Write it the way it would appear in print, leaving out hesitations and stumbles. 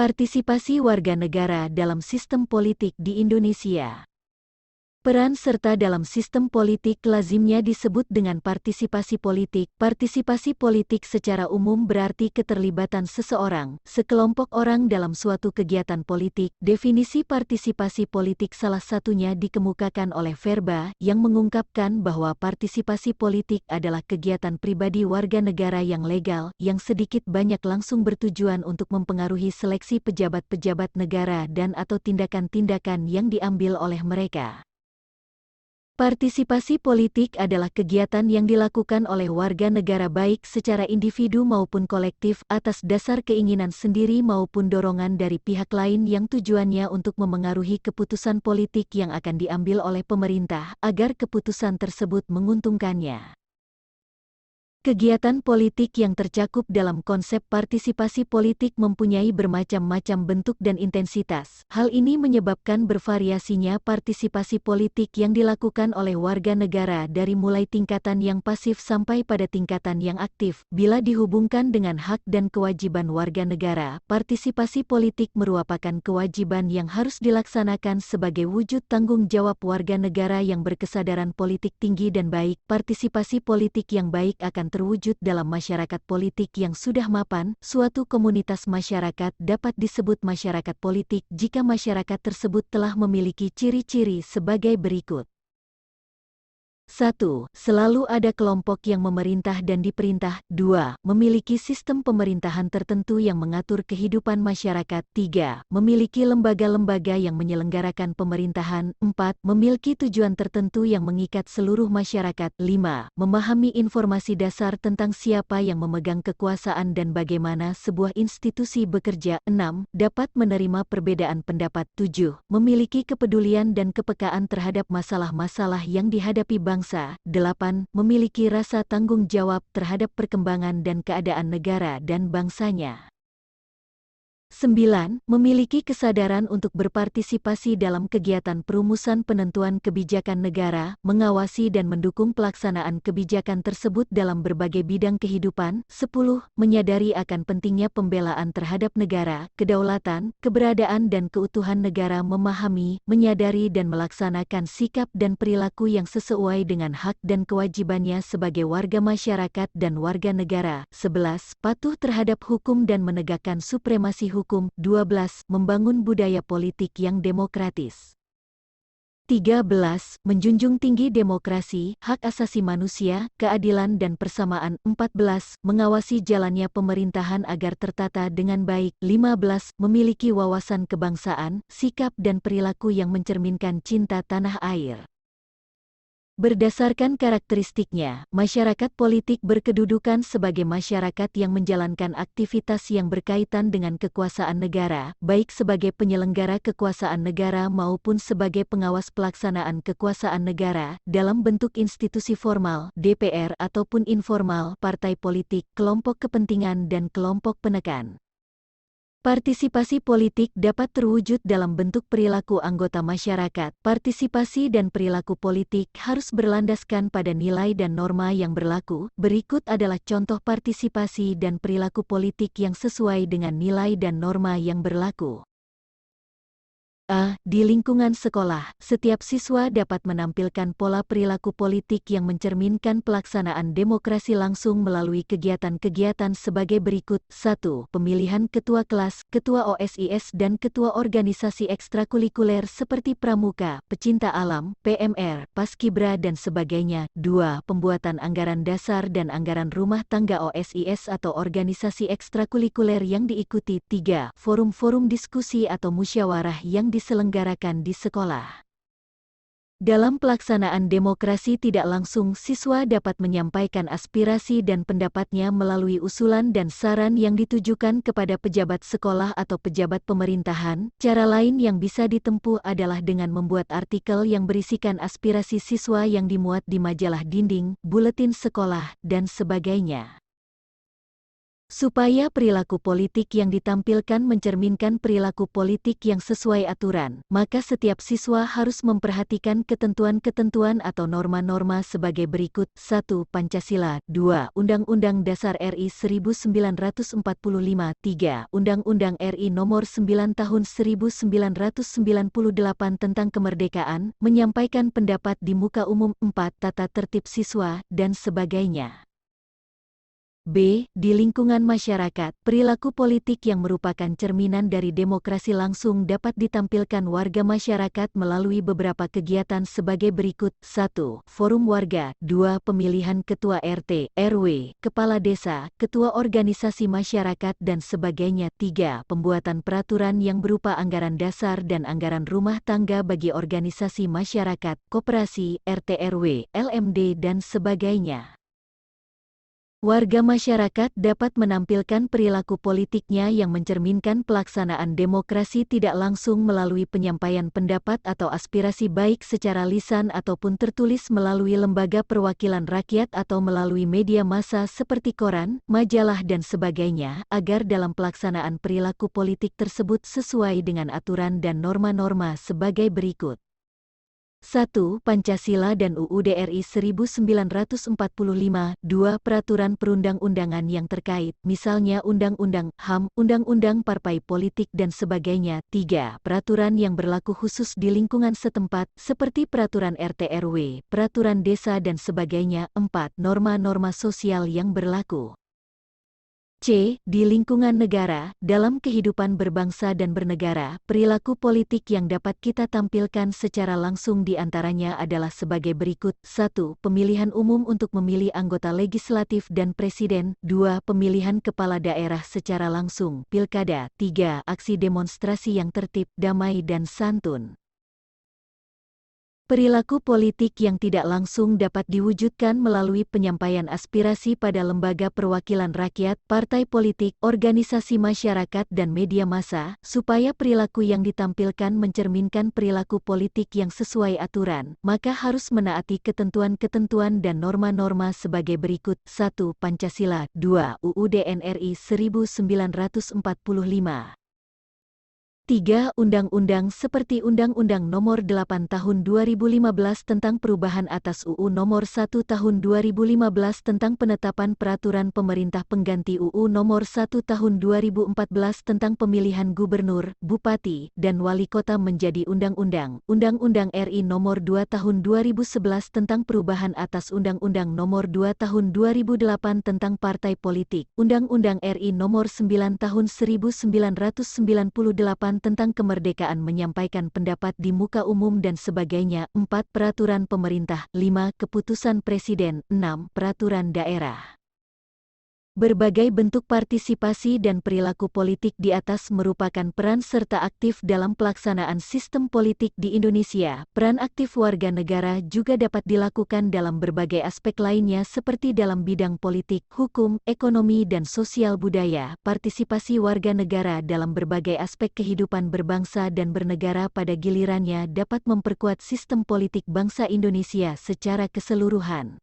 Partisipasi warga negara dalam sistem politik di Indonesia. Peran serta dalam sistem politik lazimnya disebut dengan partisipasi politik. Partisipasi politik secara umum berarti keterlibatan seseorang, sekelompok orang dalam suatu kegiatan politik. Definisi partisipasi politik salah satunya dikemukakan oleh Verba, yang mengungkapkan bahwa partisipasi politik adalah kegiatan pribadi warga negara yang legal, yang sedikit banyak langsung bertujuan untuk mempengaruhi seleksi pejabat-pejabat negara dan/atau tindakan-tindakan yang diambil oleh mereka. Partisipasi politik adalah kegiatan yang dilakukan oleh warga negara baik secara individu maupun kolektif atas dasar keinginan sendiri maupun dorongan dari pihak lain yang tujuannya untuk memengaruhi keputusan politik yang akan diambil oleh pemerintah agar keputusan tersebut menguntungkannya. Kegiatan politik yang tercakup dalam konsep partisipasi politik mempunyai bermacam-macam bentuk dan intensitas. Hal ini menyebabkan bervariasinya partisipasi politik yang dilakukan oleh warga negara dari mulai tingkatan yang pasif sampai pada tingkatan yang aktif. Bila dihubungkan dengan hak dan kewajiban warga negara, partisipasi politik merupakan kewajiban yang harus dilaksanakan sebagai wujud tanggung jawab warga negara yang berkesadaran politik tinggi dan baik. Partisipasi politik yang baik akan terwujud dalam masyarakat politik yang sudah mapan. Suatu komunitas masyarakat dapat disebut masyarakat politik jika masyarakat tersebut telah memiliki ciri-ciri sebagai berikut. 1. Selalu ada kelompok yang memerintah dan diperintah. 2. Memiliki sistem pemerintahan tertentu yang mengatur kehidupan masyarakat. 3. Memiliki lembaga-lembaga yang menyelenggarakan pemerintahan. 4. Memiliki tujuan tertentu yang mengikat seluruh masyarakat. 5. Memahami informasi dasar tentang siapa yang memegang kekuasaan dan bagaimana sebuah institusi bekerja. 6. Dapat menerima perbedaan pendapat. 7. Memiliki kepedulian dan kepekaan terhadap masalah-masalah yang dihadapi bangsa. 8. Memiliki rasa tanggung jawab terhadap perkembangan dan keadaan negara dan bangsanya. 9. Memiliki kesadaran untuk berpartisipasi dalam kegiatan perumusan penentuan kebijakan negara, mengawasi dan mendukung pelaksanaan kebijakan tersebut dalam berbagai bidang kehidupan. 10. Menyadari akan pentingnya pembelaan terhadap negara, kedaulatan, keberadaan dan keutuhan negara. Memahami, menyadari dan melaksanakan sikap dan perilaku yang sesuai dengan hak dan kewajibannya sebagai warga masyarakat dan warga negara. 11. Patuh terhadap hukum dan menegakkan supremasi hukum. 12. Membangun budaya politik yang demokratis. 13. Menjunjung tinggi demokrasi, hak asasi manusia, keadilan dan persamaan. 14. Mengawasi jalannya pemerintahan agar tertata dengan baik. 15. Memiliki wawasan kebangsaan, sikap dan perilaku yang mencerminkan cinta tanah air. Berdasarkan karakteristiknya, masyarakat politik berkedudukan sebagai masyarakat yang menjalankan aktivitas yang berkaitan dengan kekuasaan negara, baik sebagai penyelenggara kekuasaan negara maupun sebagai pengawas pelaksanaan kekuasaan negara, dalam bentuk institusi formal, DPR ataupun informal, partai politik, kelompok kepentingan dan kelompok penekan. Partisipasi politik dapat terwujud dalam bentuk perilaku anggota masyarakat. Partisipasi dan perilaku politik harus berlandaskan pada nilai dan norma yang berlaku. Berikut adalah contoh partisipasi dan perilaku politik yang sesuai dengan nilai dan norma yang berlaku. A. Di lingkungan sekolah, setiap siswa dapat menampilkan pola perilaku politik yang mencerminkan pelaksanaan demokrasi langsung melalui kegiatan-kegiatan sebagai berikut. 1. Pemilihan ketua kelas, ketua OSIS dan ketua organisasi ekstrakurikuler seperti pramuka, pecinta alam, PMR, paskibra dan sebagainya. 2. Pembuatan anggaran dasar dan anggaran rumah tangga OSIS atau organisasi ekstrakurikuler yang diikuti. 3. Forum-forum diskusi atau musyawarah yang diselenggarakan di sekolah. Dalam pelaksanaan demokrasi tidak langsung, siswa dapat menyampaikan aspirasi dan pendapatnya melalui usulan dan saran yang ditujukan kepada pejabat sekolah atau pejabat pemerintahan. Cara lain yang bisa ditempuh adalah dengan membuat artikel yang berisikan aspirasi siswa yang dimuat di majalah dinding, buletin sekolah, dan sebagainya. Supaya perilaku politik yang ditampilkan mencerminkan perilaku politik yang sesuai aturan, maka setiap siswa harus memperhatikan ketentuan-ketentuan atau norma-norma sebagai berikut. 1. Pancasila. 2. Undang-Undang Dasar RI 1945. 3. Undang-Undang RI Nomor 9 Tahun 1998 tentang Kemerdekaan, menyampaikan pendapat di muka umum. 4. Tata tertib siswa, dan sebagainya. B. Di lingkungan masyarakat, perilaku politik yang merupakan cerminan dari demokrasi langsung dapat ditampilkan warga masyarakat melalui beberapa kegiatan sebagai berikut. 1. Forum warga. 2. Pemilihan ketua RT, RW, kepala desa, ketua organisasi masyarakat dan sebagainya. 3. Pembuatan peraturan yang berupa anggaran dasar dan anggaran rumah tangga bagi organisasi masyarakat, koperasi, RT RW, LMD dan sebagainya. Warga masyarakat dapat menampilkan perilaku politiknya yang mencerminkan pelaksanaan demokrasi tidak langsung melalui penyampaian pendapat atau aspirasi baik secara lisan ataupun tertulis melalui lembaga perwakilan rakyat atau melalui media massa seperti koran, majalah dan sebagainya, agar dalam pelaksanaan perilaku politik tersebut sesuai dengan aturan dan norma-norma sebagai berikut. 1. Pancasila dan UUD RI 1945. 2. Peraturan perundang-undangan yang terkait, misalnya Undang-Undang HAM, Undang-Undang Partai Politik dan sebagainya. 3. Peraturan yang berlaku khusus di lingkungan setempat, seperti Peraturan RT RW, Peraturan Desa dan sebagainya. 4. Norma-norma sosial yang berlaku. C. Di lingkungan negara, dalam kehidupan berbangsa dan bernegara, perilaku politik yang dapat kita tampilkan secara langsung di antaranya adalah sebagai berikut. 1. Pemilihan umum untuk memilih anggota legislatif dan presiden. 2. Pemilihan kepala daerah secara langsung, pilkada. 3. Aksi demonstrasi yang tertib, damai dan santun. Perilaku politik yang tidak langsung dapat diwujudkan melalui penyampaian aspirasi pada lembaga perwakilan rakyat, partai politik, organisasi masyarakat dan media massa, supaya perilaku yang ditampilkan mencerminkan perilaku politik yang sesuai aturan, maka harus menaati ketentuan-ketentuan dan norma-norma sebagai berikut. 1. Pancasila. 2. UUD NRI 1945. 3. Undang-undang seperti Undang-Undang Nomor 8 Tahun 2015 tentang perubahan atas UU Nomor 1 Tahun 2015 tentang penetapan peraturan pemerintah pengganti UU Nomor 1 Tahun 2014 tentang pemilihan gubernur, bupati, dan wali kota menjadi undang-undang. Undang-Undang RI Nomor 2 Tahun 2011 tentang perubahan atas Undang-Undang Nomor 2 Tahun 2008 tentang partai politik. Undang-Undang RI Nomor 9 Tahun 1998 tentang kemerdekaan menyampaikan pendapat di muka umum dan sebagainya. 4. Peraturan pemerintah. 5. Keputusan presiden. 6. Peraturan daerah. Berbagai bentuk partisipasi dan perilaku politik di atas merupakan peran serta aktif dalam pelaksanaan sistem politik di Indonesia. Peran aktif warga negara juga dapat dilakukan dalam berbagai aspek lainnya seperti dalam bidang politik, hukum, ekonomi dan sosial budaya. Partisipasi warga negara dalam berbagai aspek kehidupan berbangsa dan bernegara pada gilirannya dapat memperkuat sistem politik bangsa Indonesia secara keseluruhan.